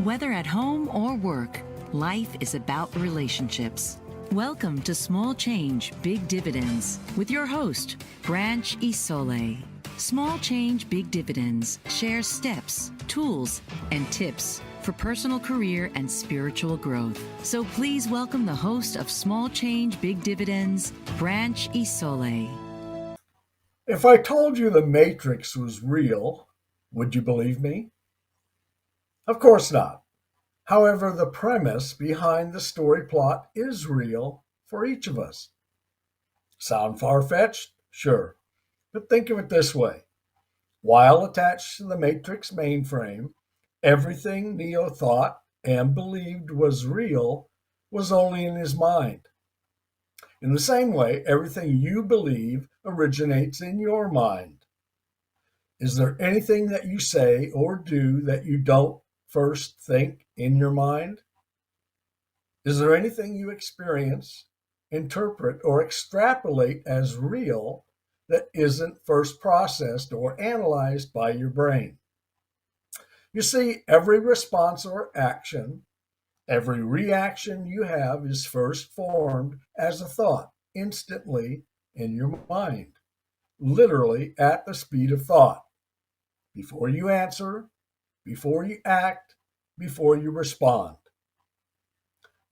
Whether at home or work, life is about relationships. Welcome to Small Change, Big Dividends with your host, Branch Isole. Small Change, Big Dividends shares steps, tools, and tips for personal career and spiritual growth. So please welcome the host of Small Change, Big Dividends, Branch Isole. If I told you the Matrix was real, would you believe me? Of course not. However, the premise behind the story plot is real for each of us. Sound far-fetched? Sure. But think of it this way. While attached to the Matrix mainframe, everything Neo thought and believed was real was only in his mind. In the same way, everything you believe originates in your mind. Is there anything that you say or do that you don't first think in your mind? Is there anything you experience, interpret, or extrapolate as real that isn't first processed or analyzed by your brain? You see, every response or action, every reaction you have is first formed as a thought instantly in your mind, literally at the speed of thought. Before you answer, before you act, before you respond.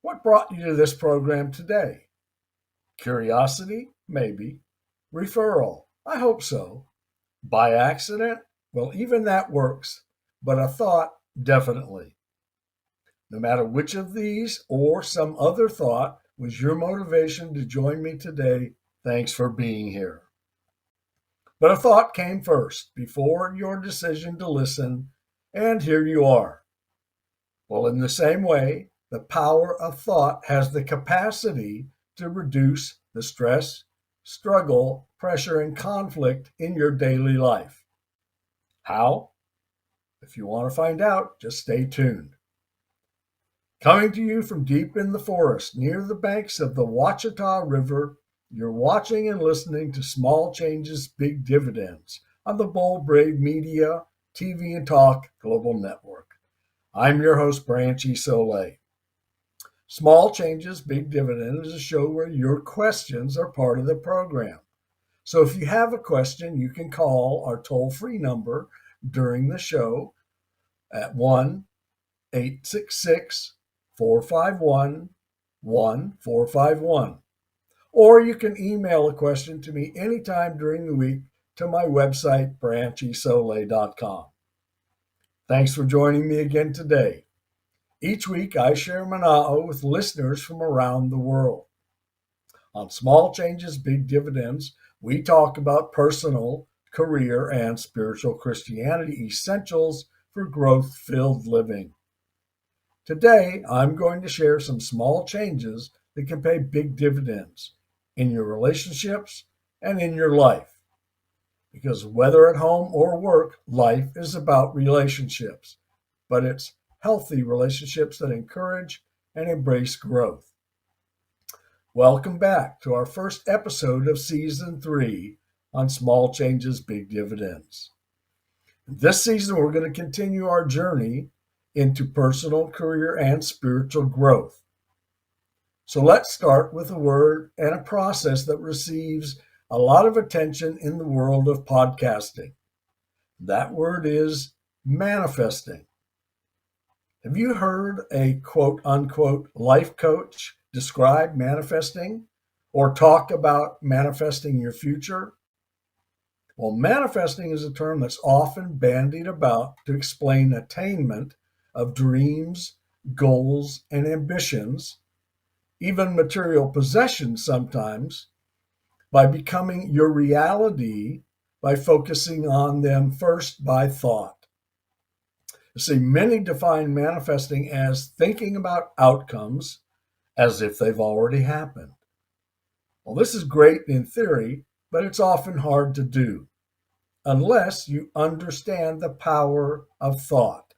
What brought you to this program today? Curiosity? Maybe. Referral? I hope so. By accident? Well, even that works, but a thought? Definitely. No matter which of these or some other thought was your motivation to join me today, thanks for being here. But a thought came first, before your decision to listen, and here you are. Well, in the same way, the power of thought has the capacity to reduce the stress, struggle, pressure, and conflict in your daily life. How? If you want to find out, just stay tuned. Coming to you from deep in the forest near the banks of the Ouachita River, you're watching and listening to Small Changes, Big Dividends on the Bold Brave Media, TV and Talk Global Network. I'm your host, Branch Isole. Small Changes, Big Dividends is a show where your questions are part of the program. So if you have a question, you can call our toll-free number during the show at 1-866-451-1451. Or you can email a question to me anytime during the week to my website, branchisole.com. Thanks for joining me again today. Each week, I share Mana'o with listeners from around the world. On Small Changes, Big Dividends, we talk about personal, career, and spiritual Christianity essentials for growth-filled living. Today, I'm going to share some small changes that can pay big dividends in your relationships and in your life. Because whether at home or work, life is about relationships, but it's healthy relationships that encourage and embrace growth. Welcome back to our first episode of Season 3 on Small Changes, Big Dividends. This season, we're going to continue our journey into personal, career, and spiritual growth. So let's start with a word and a process that receives a lot of attention in the world of podcasting. That word is manifesting. Have you heard a quote-unquote life coach describe manifesting or talk about manifesting your future? Well, manifesting is a term that's often bandied about to explain attainment of dreams, goals, and ambitions, even material possessions sometimes, by becoming your reality by focusing on them first by thought. You see, many define manifesting as thinking about outcomes as if they've already happened. Well, this is great in theory, but it's often hard to do unless you understand the power of thought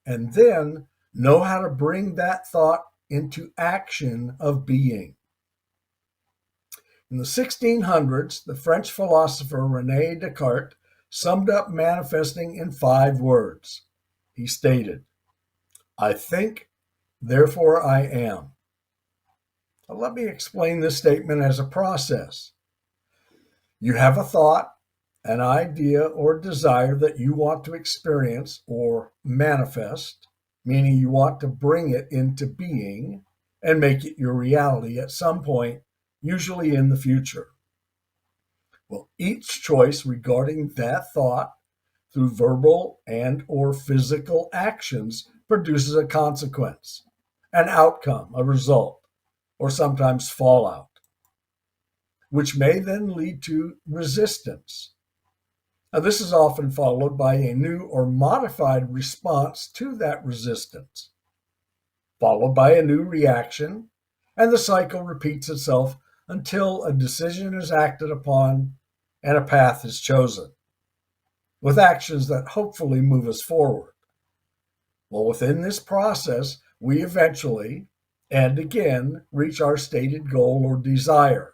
and then know how to bring that thought into action of being. In the 1600s, the French philosopher René Descartes summed up manifesting in 5 words. He stated, I think, therefore I am. Now, let me explain this statement as a process. You have a thought, an idea, or desire that you want to experience or manifest, meaning you want to bring it into being and make it your reality at some point, usually in the future. Well, each choice regarding that thought through verbal and or physical actions produces a consequence, an outcome, a result, or sometimes fallout, which may then lead to resistance. Now, this is often followed by a new or modified response to that resistance, followed by a new reaction, and the cycle repeats itself until a decision is acted upon and a path is chosen, with actions that hopefully move us forward. Well, within this process, we eventually and again reach our stated goal or desire,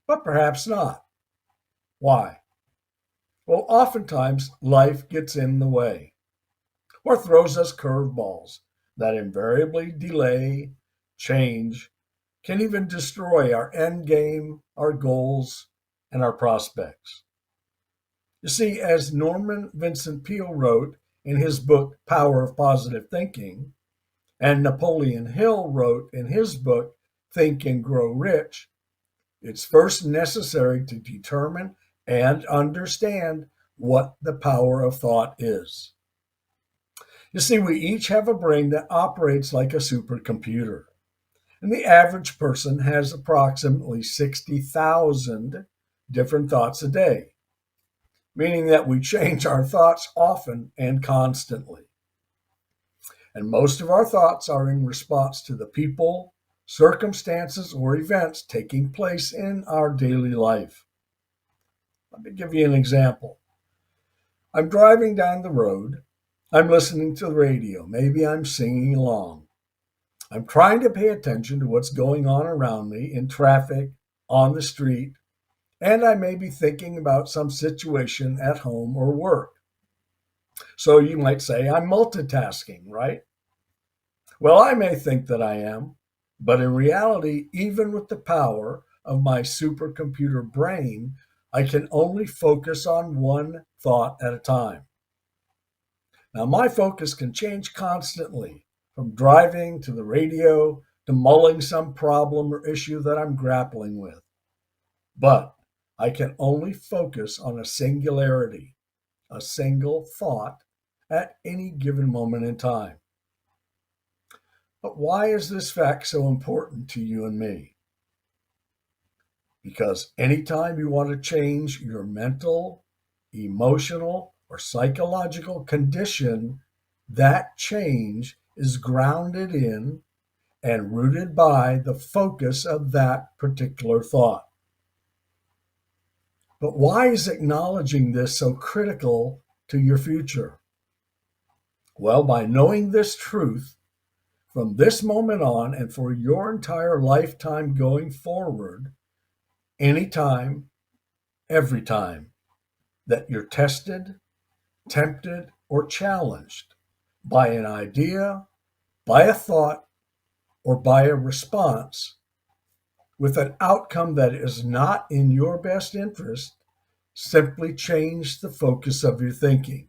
but perhaps not. Why? Well, oftentimes life gets in the way or throws us curveballs that invariably delay, change, can even destroy our end game, our goals, and our prospects. You see, as Norman Vincent Peale wrote in his book Power of Positive Thinking, and Napoleon Hill wrote in his book Think and Grow Rich, it's first necessary to determine and understand what the power of thought is. You see, we each have a brain that operates like a supercomputer, and the average person has approximately 60,000 different thoughts a day, meaning that we change our thoughts often and constantly. And most of our thoughts are in response to the people, circumstances, or events taking place in our daily life. Let me give you an example. I'm driving down the road. I'm listening to the radio. Maybe I'm singing along. I'm trying to pay attention to what's going on around me in traffic, on the street, and I may be thinking about some situation at home or work. So you might say I'm multitasking, right? Well, I may think that I am, but in reality, even with the power of my supercomputer brain, I can only focus on one thought at a time. Now, my focus can change constantly, from driving to the radio to mulling some problem or issue that I'm grappling with. But I can only focus on a singularity, a single thought at any given moment in time. But why is this fact so important to you and me? Because anytime you want to change your mental, emotional, or psychological condition, that change is grounded in and rooted by the focus of that particular thought. But why is acknowledging this so critical to your future? Well, by knowing this truth, from this moment on and for your entire lifetime going forward, anytime, every time that you're tested, tempted, or challenged by an idea, by a thought, or by a response with an outcome that is not in your best interest, simply change the focus of your thinking.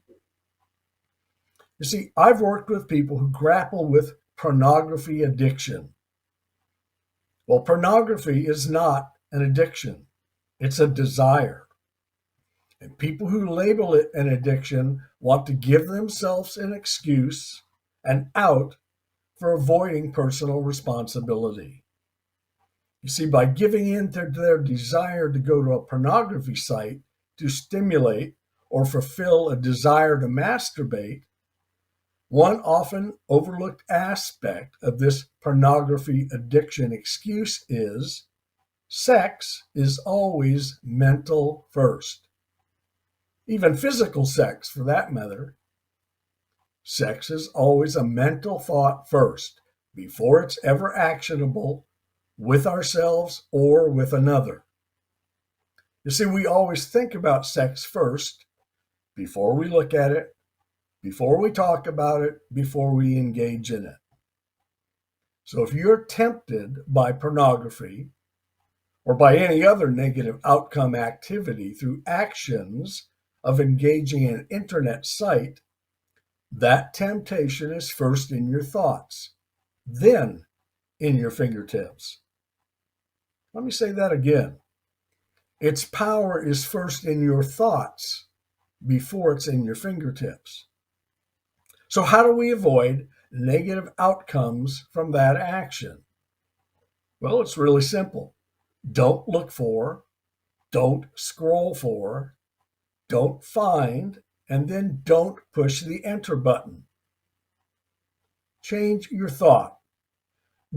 You see, I've worked with people who grapple with pornography addiction. Well, pornography is not an addiction, it's a desire. And people who label it an addiction want to give themselves an excuse, an out, for avoiding personal responsibility. You see, by giving in to their desire to go to a pornography site to stimulate or fulfill a desire to masturbate, one often overlooked aspect of this pornography addiction excuse is sex is always mental first. Even physical sex, for that matter. Sex is always a mental thought first, before it's ever actionable with ourselves or with another. You see, we always think about sex first, before we look at it, before we talk about it, before we engage in it. So if you're tempted by pornography or by any other negative outcome activity through actions of engaging in an internet site, that temptation is first in your thoughts, then in your fingertips. Let me say that again. Its power is first in your thoughts before it's in your fingertips. So, how do we avoid negative outcomes from that action? Well, it's really simple. Don't look for, don't scroll for, don't find, and then don't push the enter button. Change your thought.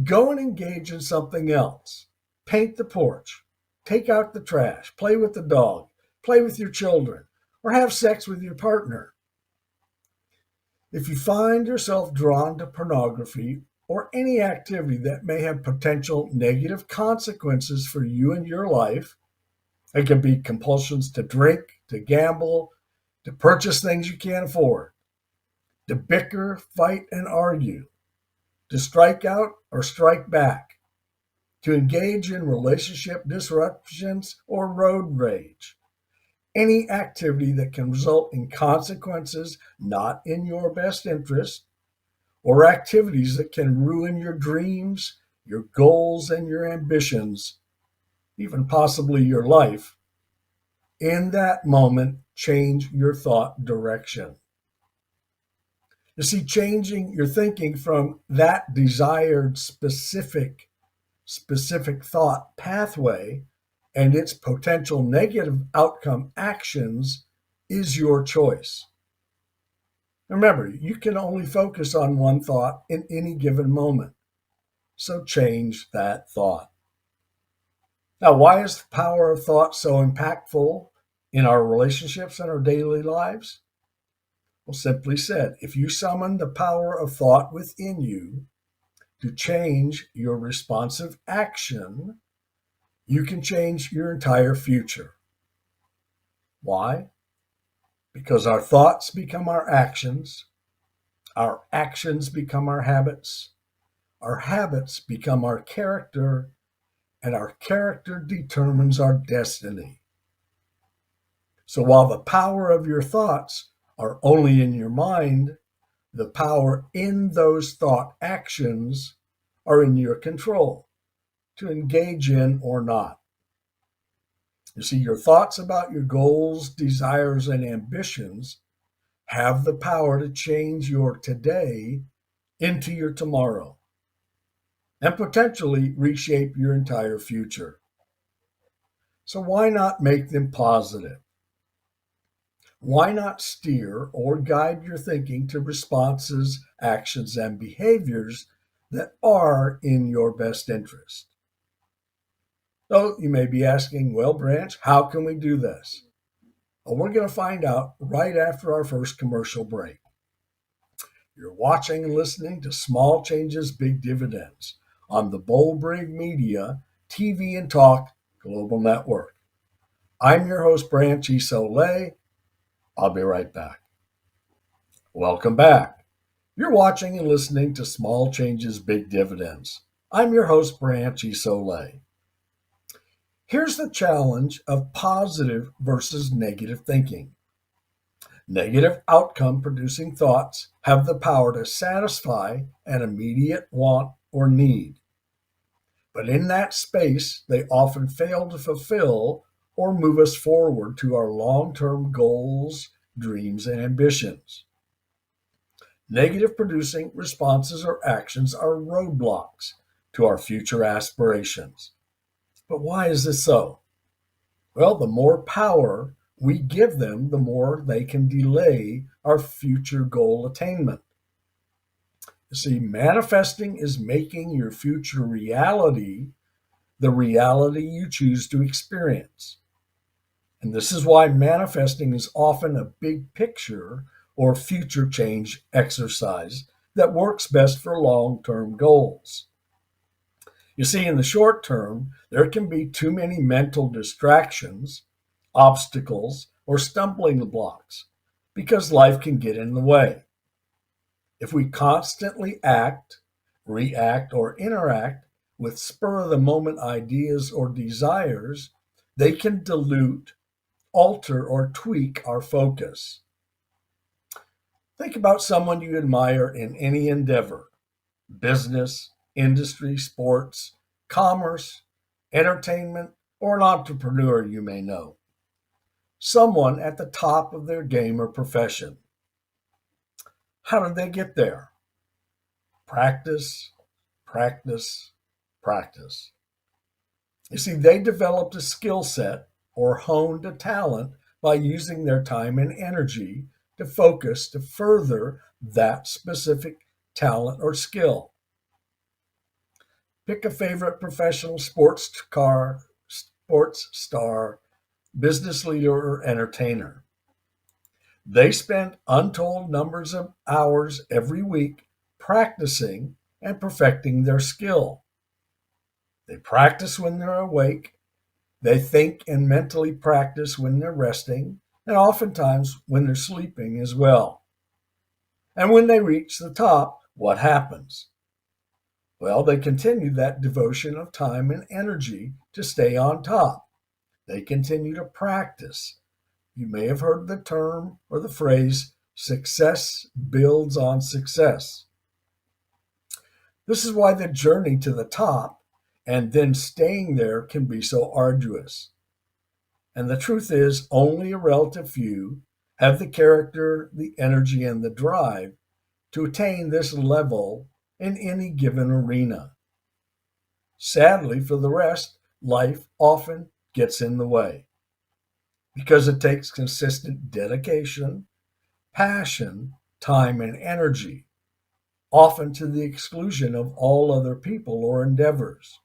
Go and engage in something else. Paint the porch, take out the trash, play with the dog, play with your children, or have sex with your partner. If you find yourself drawn to pornography or any activity that may have potential negative consequences for you and your life, it could be compulsions to drink, to gamble, to purchase things you can't afford, to bicker, fight, and argue, to strike out or strike back, to engage in relationship disruptions or road rage. Any activity that can result in consequences not in your best interest, or activities that can ruin your dreams, your goals, and your ambitions, even possibly your life, in that moment, change your thought direction. You see, changing your thinking from that desired specific thought pathway and its potential negative outcome actions is your choice. Remember, you can only focus on one thought in any given moment. So change that thought. Now, why is the power of thought so impactful in our relationships and our daily lives? Well, simply said, if you summon the power of thought within you to change your responsive action, you can change your entire future. Why? Because our thoughts become our actions become our habits become our character, and our character determines our destiny. So while the power of your thoughts are only in your mind, the power in those thought actions are in your control to engage in or not. You see, your thoughts about your goals, desires, and ambitions have the power to change your today into your tomorrow and potentially reshape your entire future. So why not make them positive? Why not steer or guide your thinking to responses, actions, and behaviors that are in your best interest? So you may be asking, well, Branch, how can we do this? Well, we're going to find out right after our first commercial break. You're watching and listening to Small Changes, Big Dividends on the Boldbrig Media TV and Talk Global Network. I'm your host, Branch Isole. I'll be right back. Welcome back. You're watching and listening to Small Changes, Big Dividends. I'm your host, Branch Isole. Here's the challenge of positive versus negative thinking. Negative outcome producing thoughts have the power to satisfy an immediate want or need. But in that space, they often fail to fulfill or move us forward to our long-term goals, dreams, and ambitions. Negative producing responses or actions are roadblocks to our future aspirations. But why is this so? Well, the more power we give them, the more they can delay our future goal attainment. You see, manifesting is making your future reality the reality you choose to experience. And this is why manifesting is often a big picture or future change exercise that works best for long-term goals. You see, in the short term, there can be too many mental distractions, obstacles, or stumbling blocks because life can get in the way. If we constantly act, react, or interact with spur of the moment ideas or desires, they can dilute, alter, or tweak our focus. Think about someone you admire in any endeavor: business, industry, sports, commerce, entertainment, or an entrepreneur you may know. Someone at the top of their game or profession. How did they get there? Practice, practice, practice. You see, they developed a skill set or honed a talent by using their time and energy to focus to further that specific talent or skill. Pick a favorite professional sports star, business leader, or entertainer. They spend untold numbers of hours every week practicing and perfecting their skill. They practice when they're awake, they think and mentally practice when they're resting, and oftentimes when they're sleeping as well. And when they reach the top, what happens? Well, they continue that devotion of time and energy to stay on top. They continue to practice. You may have heard the term or the phrase, success builds on success. This is why the journey to the top and then staying there can be so arduous. And the truth is, only a relative few have the character, the energy, and the drive to attain this level in any given arena. Sadly, for the rest, life often gets in the way because it takes consistent dedication, passion, time, and energy, often to the exclusion of all other people or endeavors.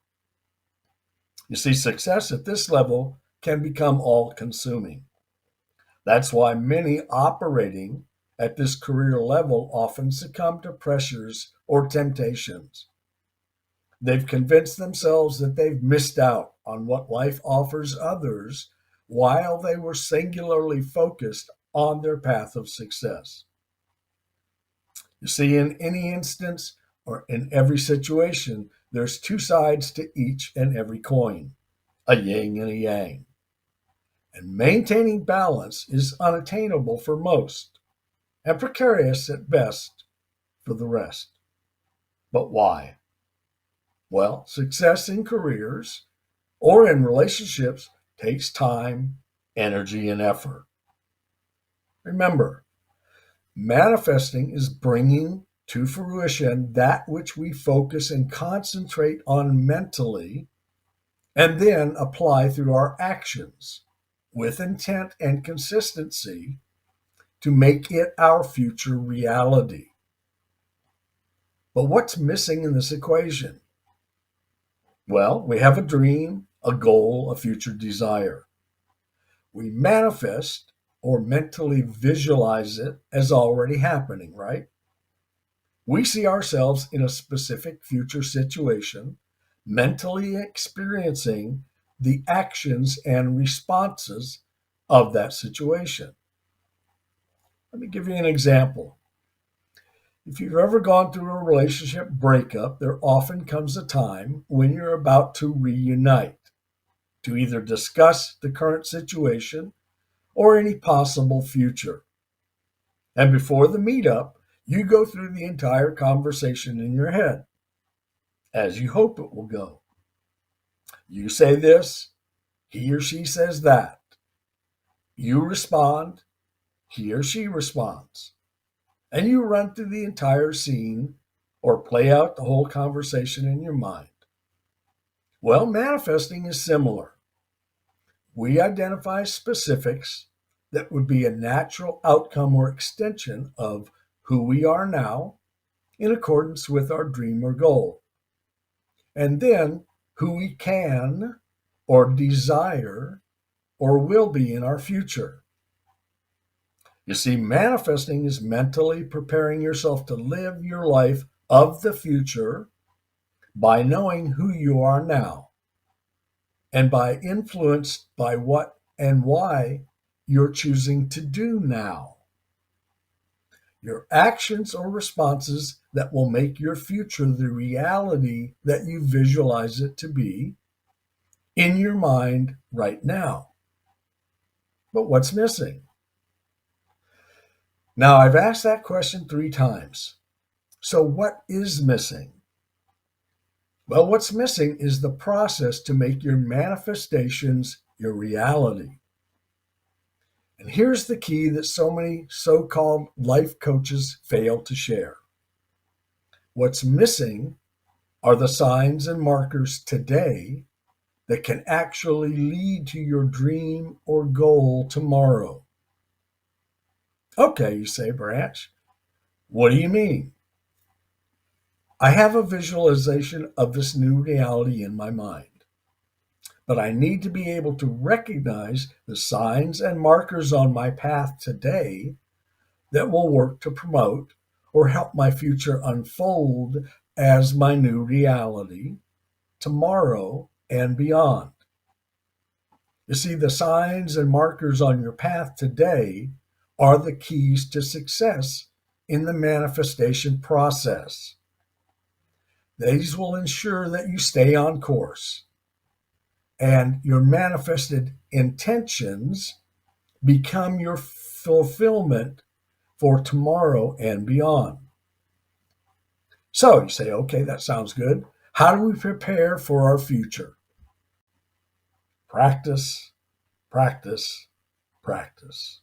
You see, success at this level can become all consuming. That's why many operating at this career level often succumb to pressures or temptations. They've convinced themselves that they've missed out on what life offers others while they were singularly focused on their path of success. You see, in any instance or in every situation, there's two sides to each and every coin, a yin and a yang. And maintaining balance is unattainable for most, and precarious at best for the rest. But why? Well, success in careers or in relationships takes time, energy, and effort. Remember, manifesting is bringing to fruition that which we focus and concentrate on mentally and then apply through our actions with intent and consistency to make it our future reality. But what's missing in this equation? Well, we have a dream, a goal, a future desire. We manifest or mentally visualize it as already happening, right? We see ourselves in a specific future situation, mentally experiencing the actions and responses of that situation. Let me give you an example. If you've ever gone through a relationship breakup, there often comes a time when you're about to reunite, to either discuss the current situation or any possible future. And before the meetup, you go through the entire conversation in your head, as you hope it will go. You say this, he or she says that. You respond, he or she responds. And you run through the entire scene or play out the whole conversation in your mind. Well, manifesting is similar. We identify specifics that would be a natural outcome or extension of who we are now in accordance with our dream or goal. And then who we can or desire or will be in our future. You see, manifesting is mentally preparing yourself to live your life of the future by knowing who you are now and by influenced by what and why you're choosing to do now. your actions or responses that will make your future the reality that you visualize it to be in your mind right now. But what's missing? Now, I've asked that question 3 times. So, what is missing? Well, what's missing is the process to make your manifestations your reality. And here's the key that so many so called life coaches fail to share. What's missing are the signs and markers today that can actually lead to your dream or goal tomorrow. Okay, you say, Branch, what do you mean? I have a visualization of this new reality in my mind, but I need to be able to recognize the signs and markers on my path today that will work to promote or help my future unfold as my new reality tomorrow and beyond. You see, the signs and markers on your path today are the keys to success in the manifestation process. These will ensure that you stay on course and your manifested intentions become your fulfillment for tomorrow and beyond. So you say, okay, that sounds good. How do we prepare for our future? Practice, practice, practice.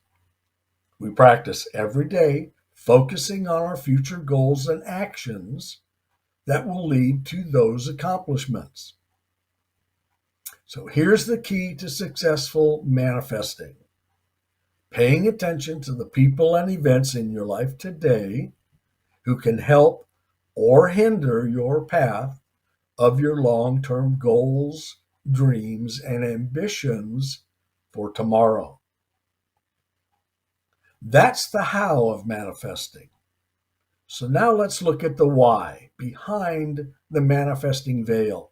We practice every day, focusing on our future goals and actions that will lead to those accomplishments. So here's the key to successful manifesting: paying attention to the people and events in your life today who can help or hinder your path of your long-term goals, dreams, and ambitions for tomorrow. That's the how of manifesting. So now let's look at the why behind the manifesting veil.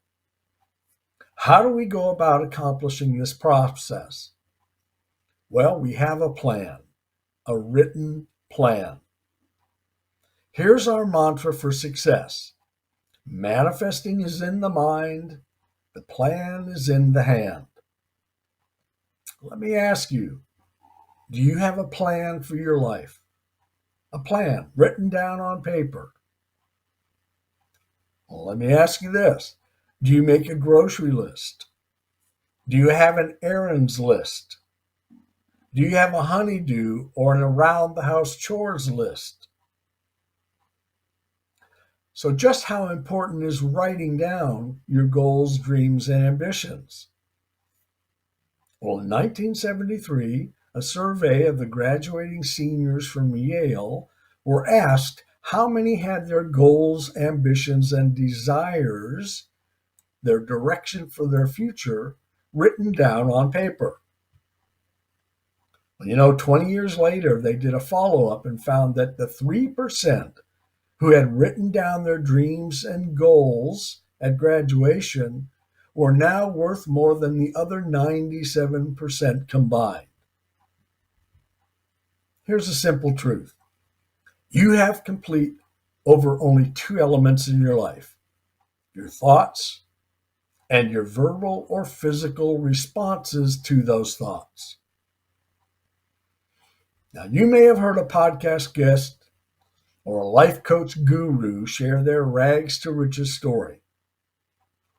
How do we go about accomplishing this process? Well, we have a plan, a written plan. Here's our mantra for success: manifesting is in the mind, the plan is in the hand. Let me ask you, do you have a plan for your life? A plan written down on paper? Well, let me ask you this: do you make a grocery list? Do you have an errands list? Do you have a honeydew or an around the house chores list? So, just how important is writing down your goals, dreams, and ambitions? Well, in 1973, a survey of the graduating seniors from Yale were asked how many had their goals, ambitions, and desires, their direction for their future, written down on paper. 20 years later, they did a follow up and found that the 3% who had written down their dreams and goals at graduation were now worth more than the other 97% combined. Here's a simple truth: you have complete over only 2 elements in your life: your thoughts and your verbal or physical responses to those thoughts. Now, you may have heard a podcast guest or a life coach guru share their rags to riches story.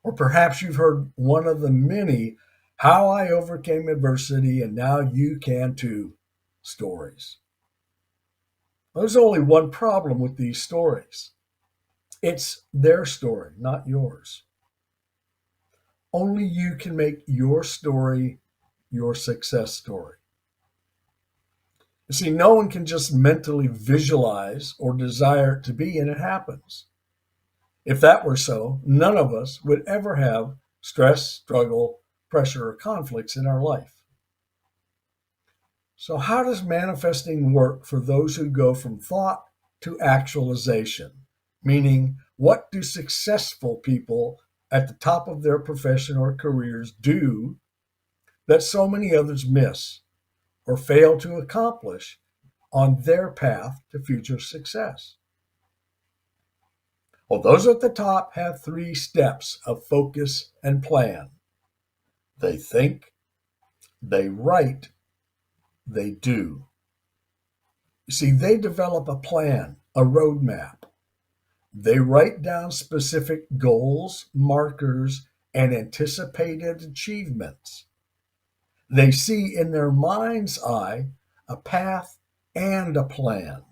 Or perhaps you've heard one of the many "how I overcame adversity and now you can too" stories. There's only one problem with these stories: it's their story, not yours. Only you can make your story your success story. You see, no one can just mentally visualize or desire it to be, and it happens. If that were so, none of us would ever have stress, struggle, pressure, or conflicts in our life. So, how does manifesting work for those who go from thought to actualization? Meaning, what do successful people at the top of their profession or careers do that so many others miss or fail to accomplish on their path to future success. Well, those at the top have 3 steps of focus and plan. They think, they write, they do. You see, they develop a plan, a roadmap. They write down specific goals, markers, and anticipated achievements. They see in their mind's eye a path and a plan.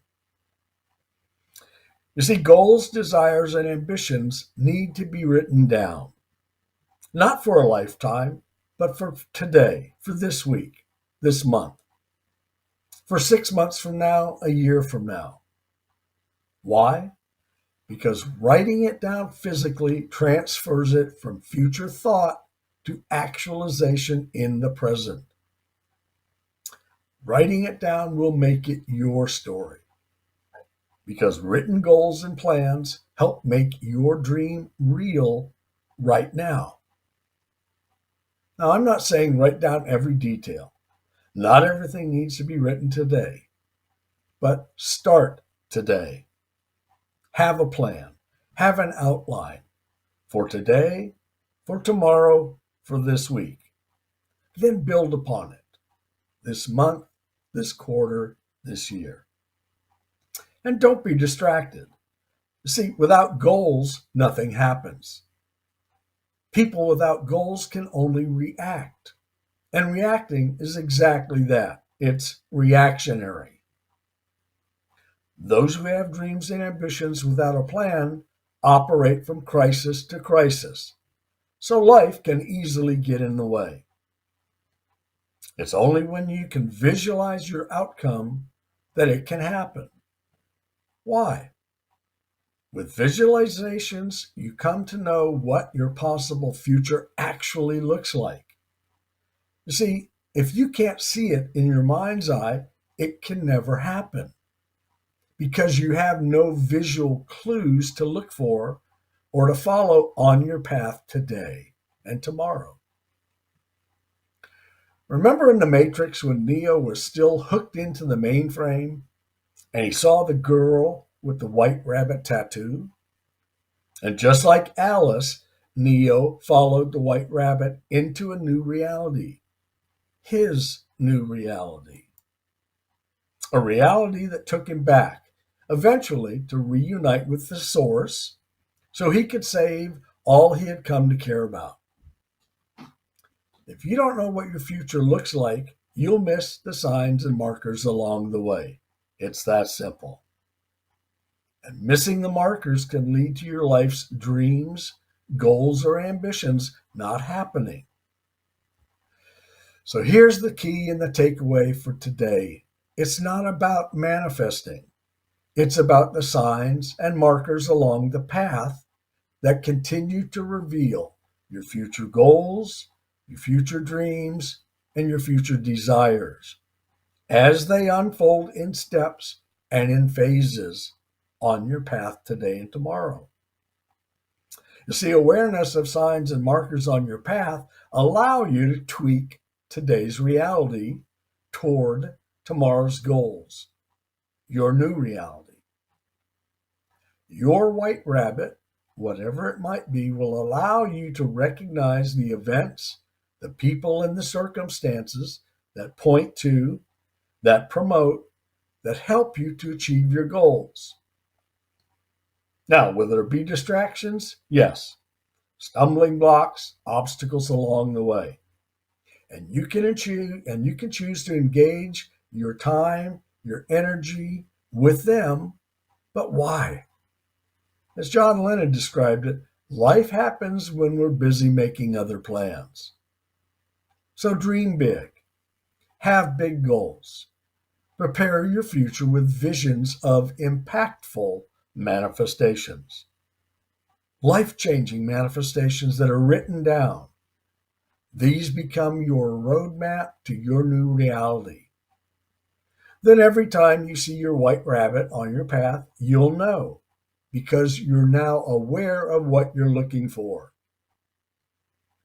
You see, goals, desires, and ambitions need to be written down, not for a lifetime, but for today, for this week, this month, for 6 months from now, a year from now. Why? Because writing it down physically transfers it from future thought to actualization in the present. Writing it down will make it your story, because written goals and plans help make your dream real right now. Now, I'm not saying write down every detail. Not everything needs to be written today, but start today. Have a plan, have an outline for today, for tomorrow, for this week. Then build upon it this month, this quarter, this year. And don't be distracted. See, without goals, nothing happens. People without goals can only react. And reacting is exactly that. It's reactionary. Those who have dreams and ambitions without a plan operate from crisis to crisis. So life can easily get in the way. It's only when you can visualize your outcome that it can happen. Why? With visualizations, you come to know what your possible future actually looks like. You see, if you can't see it in your mind's eye, it can never happen, because you have no visual clues to look for or to follow on your path today and tomorrow. Remember in The Matrix when Neo was still hooked into the mainframe and he saw the girl with the white rabbit tattoo? And just like Alice, Neo followed the white rabbit into a new reality, his new reality. A reality that took him back, eventually to reunite with the source so he could save all he had come to care about. If you don't know what your future looks like, you'll miss the signs and markers along the way. It's that simple. And missing the markers can lead to your life's dreams, goals, or ambitions not happening. So here's the key and the takeaway for today. It's not about manifesting. It's about the signs and markers along the path that continue to reveal your future goals, your future dreams, and your future desires as they unfold in steps and in phases on your path today and tomorrow. You see, awareness of signs and markers on your path allow you to tweak today's reality toward tomorrow's goals, your new reality. Your white rabbit, whatever it might be, will allow you to recognize the events, the people, and the circumstances that point to, that promote, that help you to achieve your goals. Now, will there be distractions? Yes. Stumbling blocks, obstacles along the way. And you can choose to engage your time, your energy with them. But why? As John Lennon described it, life happens when we're busy making other plans. So dream big. Have big goals. Prepare your future with visions of impactful manifestations. Life-changing manifestations that are written down. These become your roadmap to your new reality. Then every time you see your white rabbit on your path, you'll know, because you're now aware of what you're looking for.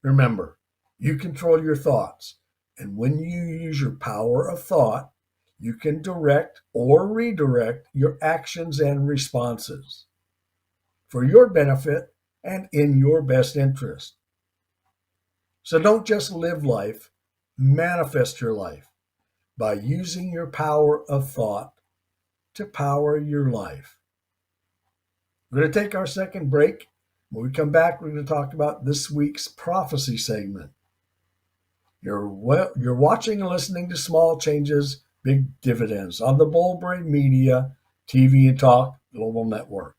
Remember, you control your thoughts, and when you use your power of thought, you can direct or redirect your actions and responses for your benefit and in your best interest. So don't just live life, manifest your life by using your power of thought to power your life. We're going to take our second break. When we come back, we're going to talk about this week's prophecy segment. You're watching and listening to Small Changes, Big Dividends on the Bullbrain Media TV and Talk Global Network.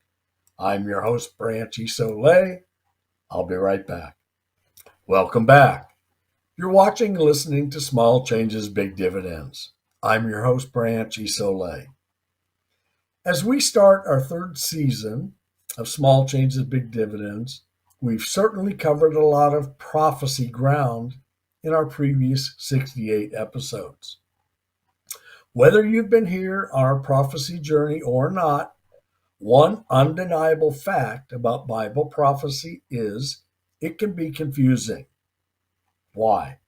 I'm your host, Branch Isole. I'll be right back. Welcome back. You're watching and listening to Small Changes, Big Dividends. I'm your host, Branch Isole. As we start our third season of Small Changes, Big Dividends, we've certainly covered a lot of prophecy ground in our previous 68 episodes. Whether you've been here on our prophecy journey or not, one undeniable fact about Bible prophecy is it can be confusing. Why?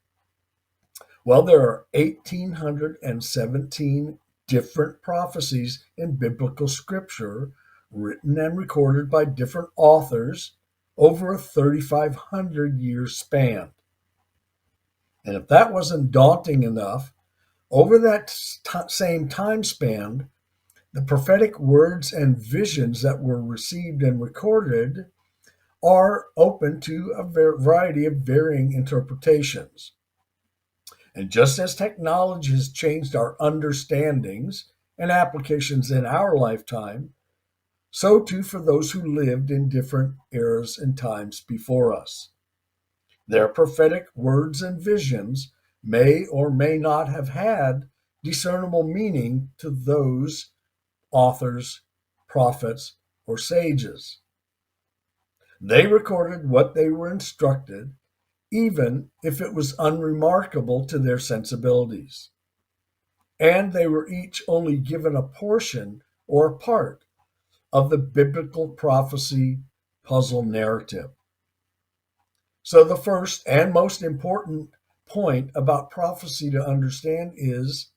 Well, there are 1,817 different prophecies in biblical scripture written and recorded by different authors over a 3,500-year span. And if that wasn't daunting enough, over that same time span, the prophetic words and visions that were received and recorded are open to a variety of varying interpretations. And just as technology has changed our understandings and applications in our lifetime, so too for those who lived in different eras and times before us. Their prophetic words and visions may or may not have had discernible meaning to those authors, prophets, or sages. They recorded what they were instructed, even if it was unremarkable to their sensibilities. And they were each only given a portion or a part of the biblical prophecy puzzle narrative. So, the first and most important point about prophecy to understand is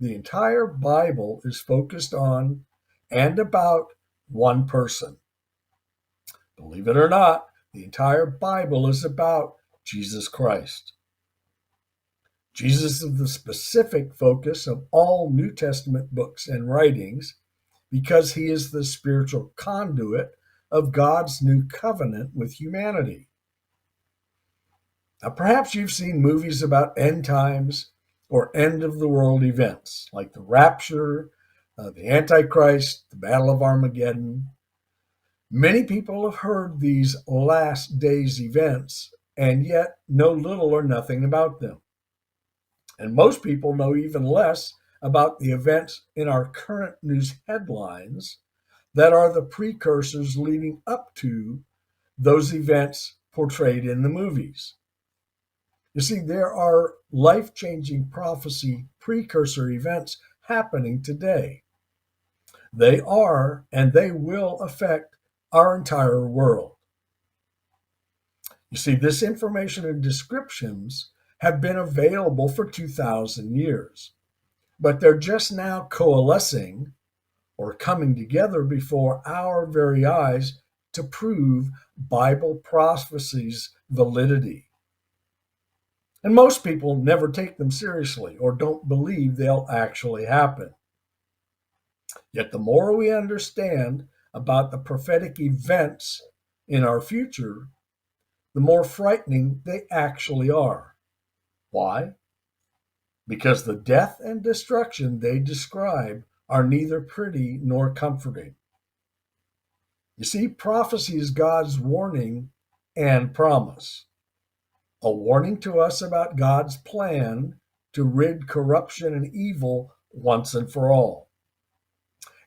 the entire Bible is focused on and about one person. Believe it or not, the entire Bible is about Jesus Christ. Jesus is the specific focus of all New Testament books and writings because he is the spiritual conduit of God's new covenant with humanity. Now, perhaps you've seen movies about end times or end of the world events like the rapture, the Antichrist, the Battle of Armageddon. Many people have heard these last days events and yet know little or nothing about them. And most people know even less about the events in our current news headlines that are the precursors leading up to those events portrayed in the movies. You see, there are life-changing prophecy precursor events happening today. They are and they will affect our entire world. You see, this information and descriptions have been available for 2,000 years, but they're just now coalescing or coming together before our very eyes to prove Bible prophecy's validity. And most people never take them seriously or don't believe they'll actually happen. Yet the more we understand about the prophetic events in our future, the more frightening they actually are. Why? Because the death and destruction they describe are neither pretty nor comforting. You see, prophecy is God's warning and promise. A warning to us about God's plan to rid corruption and evil once and for all.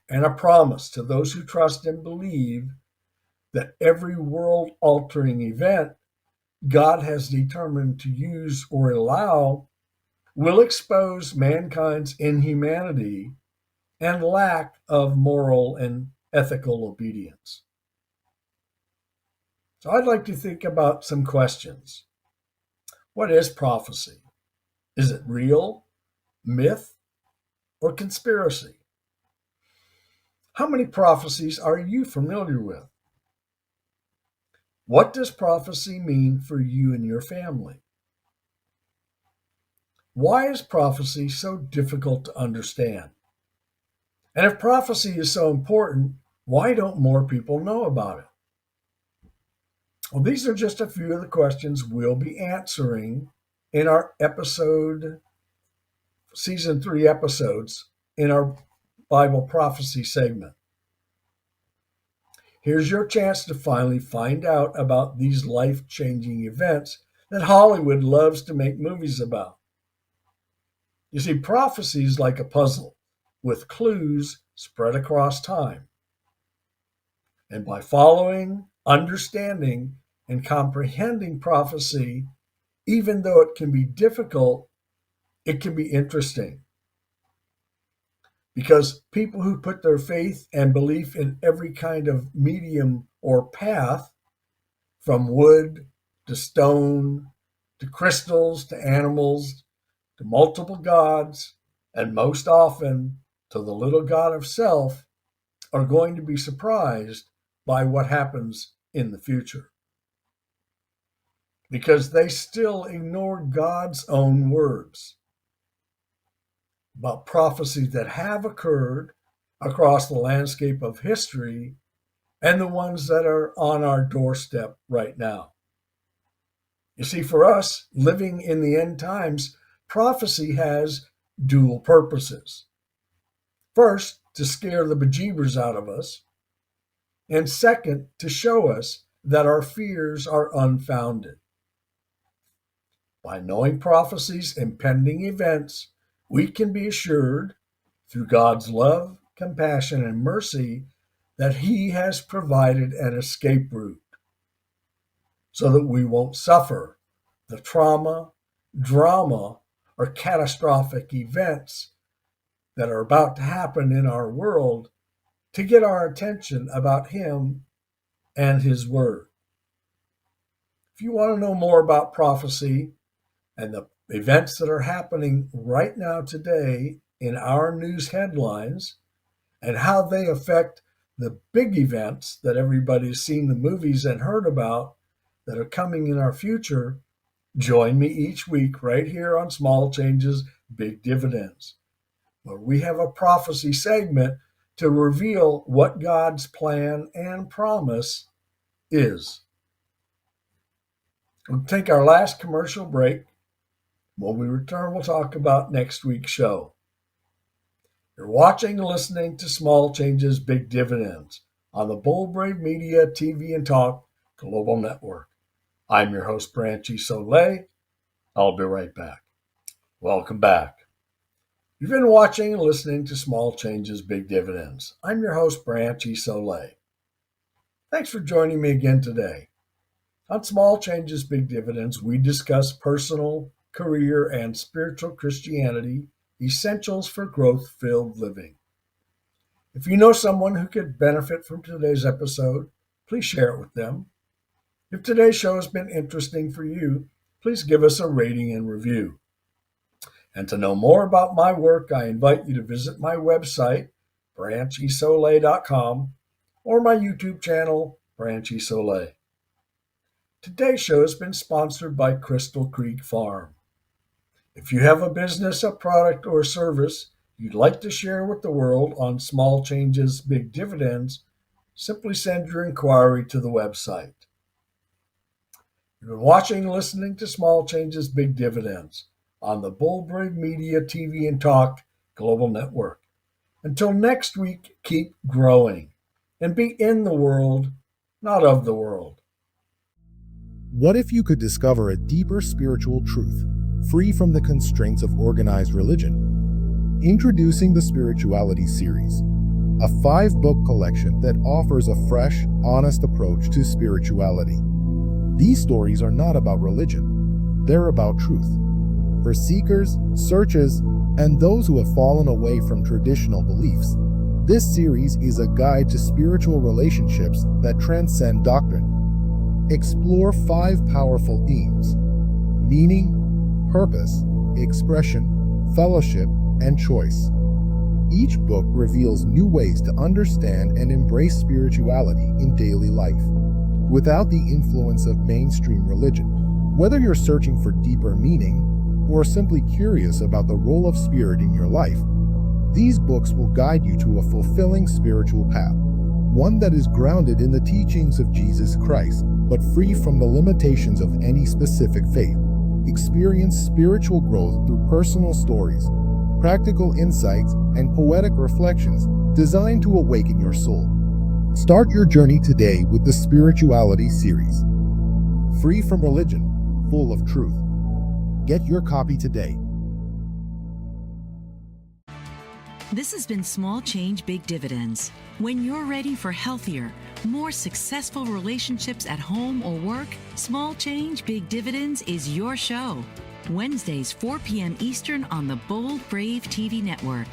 And a promise to those who trust and believe that every world-altering event God has determined to use or allow will expose mankind's inhumanity and lack of moral and ethical obedience. So I'd like to think about some questions. What is prophecy? Is it real, myth, or conspiracy? How many prophecies are you familiar with? What does prophecy mean for you and your family? Why is prophecy so difficult to understand? And if prophecy is so important, why don't more people know about it? Well, these are just a few of the questions we'll be answering in our season 3 episodes in our Bible prophecy segment. Here's your chance to finally find out about these life-changing events that Hollywood loves to make movies about. You see, prophecy is like a puzzle with clues spread across time. And by following, understanding, and comprehending prophecy, even though it can be difficult, it can be interesting. Because people who put their faith and belief in every kind of medium or path, from wood to stone to crystals to animals to multiple gods, and most often to the little god of self, are going to be surprised by what happens in the future. Because they still ignore God's own words about prophecies that have occurred across the landscape of history and the ones that are on our doorstep right now. You see, for us living in the end times, prophecy has dual purposes. First, to scare the bejeebers out of us, and second, to show us that our fears are unfounded. By knowing prophecy's impending events, we can be assured, through God's love, compassion, and mercy, that He has provided an escape route so that we won't suffer the trauma, drama, or catastrophic events that are about to happen in our world to get our attention about Him and His Word. If you want to know more about prophecy and the events that are happening right now today in our news headlines and how they affect the big events that everybody's seen the movies and heard about that are coming in our future, join me each week right here on Small Changes, Big Dividends, where we have a prophecy segment to reveal what God's plan and promise is. We'll take our last commercial break. When we return, we'll talk about next week's show. You're watching and listening to Small Changes, Big Dividends on the Bold Brave Media TV and Talk Global Network. I'm your host, Branch Isole. I'll be right back. Welcome back. You've been watching and listening to Small Changes, Big Dividends. I'm your host, Branch Isole. Thanks for joining me again today. On Small Changes, Big Dividends, we discuss personal, career, and spiritual Christianity, essentials for growth-filled living. If you know someone who could benefit from today's episode, please share it with them. If today's show has been interesting for you, please give us a rating and review. And to know more about my work, I invite you to visit my website, branchisole.com, or my YouTube channel, Branch Isole. Today's show has been sponsored by Crystal Creek Farm. If you have a business, a product, or a service you'd like to share with the world on Small Changes, Big Dividends, simply send your inquiry to the website. You've been watching and listening to Small Changes, Big Dividends on the Bold Brave Media TV and Talk Global Network. Until next week, keep growing and be in the world, not of the world. What if you could discover a deeper spiritual truth, free from the constraints of organized religion? Introducing the Spirituality Series, a 5-book collection that offers a fresh, honest approach to spirituality. These stories are not about religion, they're about truth. For seekers, searchers, and those who have fallen away from traditional beliefs, this series is a guide to spiritual relationships that transcend doctrine. Explore 5 powerful themes: meaning, purpose, expression, fellowship, and choice. Each book reveals new ways to understand and embrace spirituality in daily life, without the influence of mainstream religion. Whether you're searching for deeper meaning or simply curious about the role of spirit in your life, these books will guide you to a fulfilling spiritual path, one that is grounded in the teachings of Jesus Christ, but free from the limitations of any specific faith. Experience spiritual growth through personal stories, practical insights, and poetic reflections designed to awaken your soul. Start your journey today with the Spirituality series. Free from religion, full of truth. Get your copy today. This has been Small Change, Big Dividends. When you're ready for healthier, more successful relationships at home or work, Small Change, Big Dividends is your show. Wednesdays, 4 p.m. Eastern on the Bold Brave TV network.